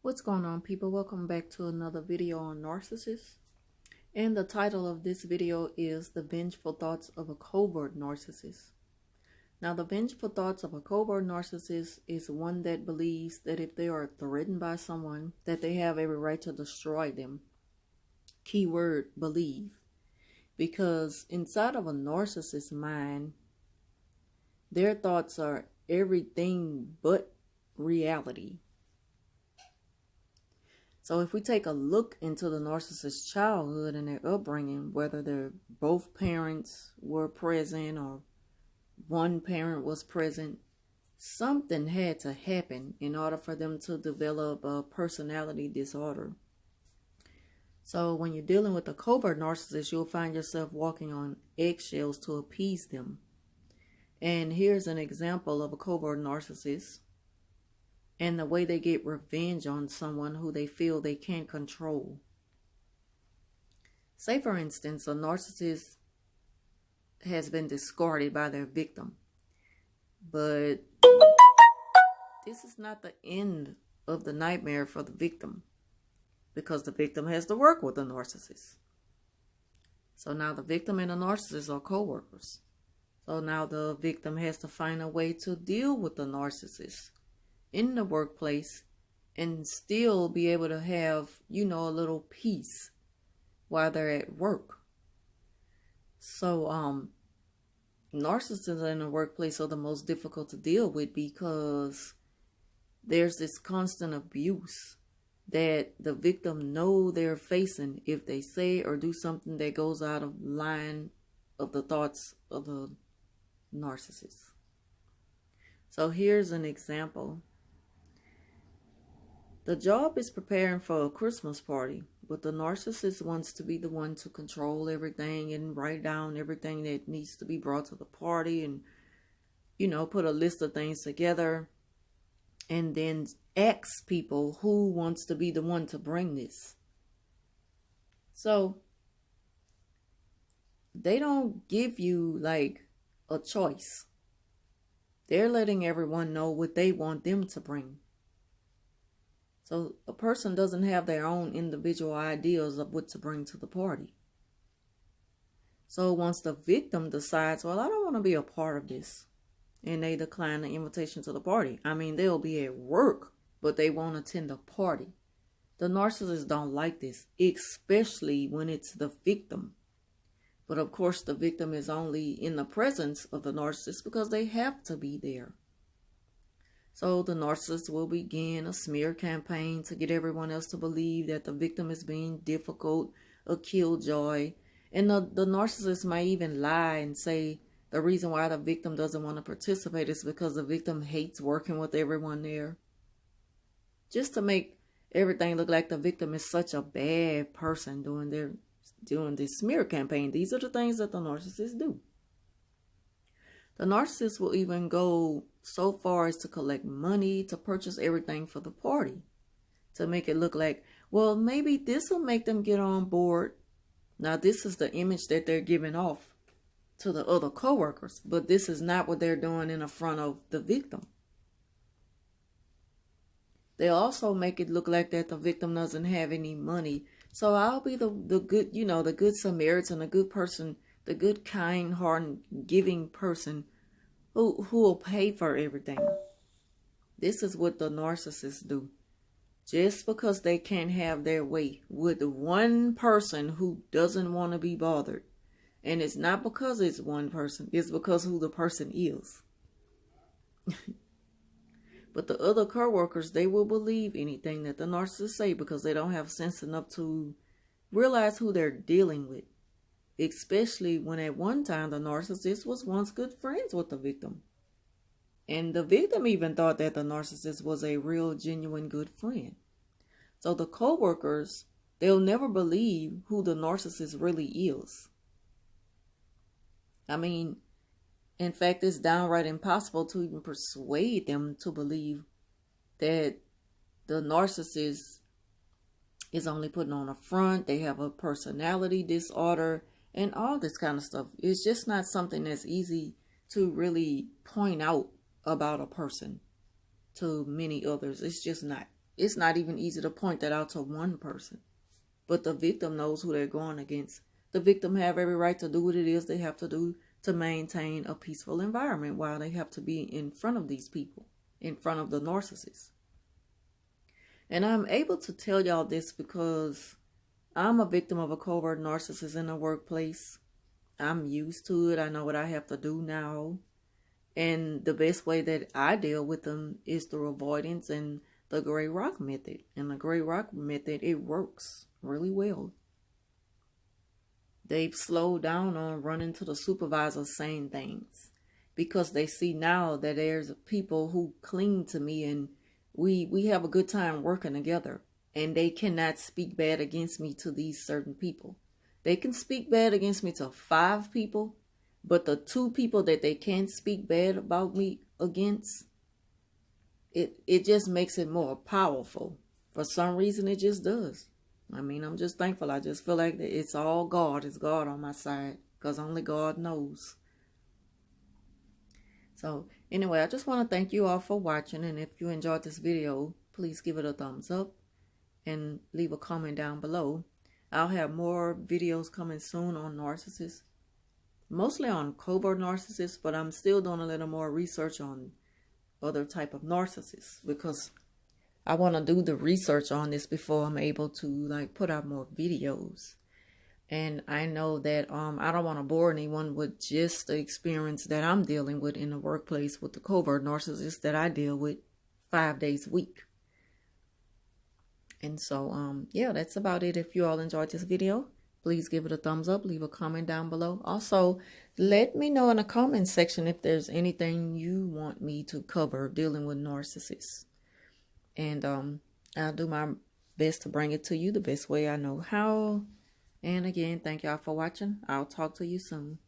What's going on, people? Welcome back to another video on narcissists. And the title of this video is The Vengeful Thoughts of a Covert Narcissist. Now, the vengeful thoughts of a covert narcissist is one that believes that if they are threatened by someone, that they have every right to destroy them. Keyword, believe. Because inside of a narcissist's mind, their thoughts are everything but reality. So if we take a look into the narcissist's childhood and their upbringing, whether both parents were present or one parent was present, something had to happen in order for them to develop a personality disorder. So when you're dealing with a covert narcissist, you'll find yourself walking on eggshells to appease them. And here's an example of a covert narcissist and the way they get revenge on someone who they feel they can't control. Say, for instance, a narcissist has been discarded by their victim. But this is not the end of the nightmare for the victim, because the victim has to work with the narcissist. So now the victim and the narcissist are co-workers. So now the victim has to find a way to deal with the narcissist in the workplace and still be able to have, a little peace while they're at work. So, narcissists in the workplace are the most difficult to deal with because there's this constant abuse that the victim know they're facing if they say or do something that goes out of line of the thoughts of the narcissist. So here's an example. The job is preparing for a Christmas party, but the narcissist wants to be the one to control everything and write down everything that needs to be brought to the party and, put a list of things together and then ask people who wants to be the one to bring this. So they don't give you like a choice. They're letting everyone know what they want them to bring. So a person doesn't have their own individual ideas of what to bring to the party. So once the victim decides, well, I don't want to be a part of this, and they decline the invitation to the party. They'll be at work, but they won't attend the party. The narcissists don't like this, especially when it's the victim. But of course, the victim is only in the presence of the narcissist because they have to be there. So the narcissist will begin a smear campaign to get everyone else to believe that the victim is being difficult, a killjoy. And the narcissist might even lie and say the reason why the victim doesn't want to participate is because the victim hates working with everyone there. Just to make everything look like the victim is such a bad person doing this smear campaign. These are the things that the narcissists do. The narcissist will even go so far as to collect money to purchase everything for the party, to make it look like, well, maybe this will make them get on board. Now, this is the image that they're giving off to the other co-workers, but this is not what they're doing in the front of the victim. They also make it look like that the victim doesn't have any money. So I'll be the good, the good Samaritan, the good person, the good, kind-hearted, giving person who will pay for everything. This is what the narcissists do. Just because they can't have their way with one person who doesn't want to be bothered. And it's not because it's one person. It's because who the person is. But the other co-workers, they will believe anything that the narcissists say because they don't have sense enough to realize who they're dealing with. Especially when at one time the narcissist was once good friends with the victim. And the victim even thought that the narcissist was a real, genuine good friend. So the co-workers, they'll never believe who the narcissist really is. In fact, it's downright impossible to even persuade them to believe that the narcissist is only putting on a front. They have a personality disorder and all this kind of stuff. It's just not something that's easy to really point out about a person to many others. It's just not. It's not even easy to point that out to one person. But the victim knows who they're going against. The victim have every right to do what it is they have to do to maintain a peaceful environment while they have to be in front of these people, in front of the narcissist. And I'm able to tell y'all this because I'm a victim of a covert narcissist in the workplace. I'm used to it. I know what I have to do now. And the best way that I deal with them is through avoidance and the gray rock method. And the gray rock method, it works really well. They've slowed down on running to the supervisor saying things because they see now that there's people who cling to me and we have a good time working together, and they cannot speak bad against me to these certain people. They can speak bad against me to 5 people, but the 2 people that they can't speak bad about me against, it just makes it more powerful. For some reason, it just does. I mean, I'm just thankful. I just feel like it's all God. It's God on my side because only God knows. So anyway, I just want to thank you all for watching. And if you enjoyed this video, please give it a thumbs up and leave a comment down below. I'll have more videos coming soon on narcissists, mostly on covert narcissists, but I'm still doing a little more research on other type of narcissists because I want to do the research on this before I'm able to put out more videos. And I know that I don't want to bore anyone with just the experience that I'm dealing with in the workplace with the covert narcissist that I deal with 5 days a week. And so, yeah, that's about it. If you all enjoyed this video, please give it a thumbs up, leave a comment down below. Also, let me know in the comment section if there's anything you want me to cover dealing with narcissists. And I'll do my best to bring it to you the best way I know how. And again, thank y'all for watching. I'll talk to you soon.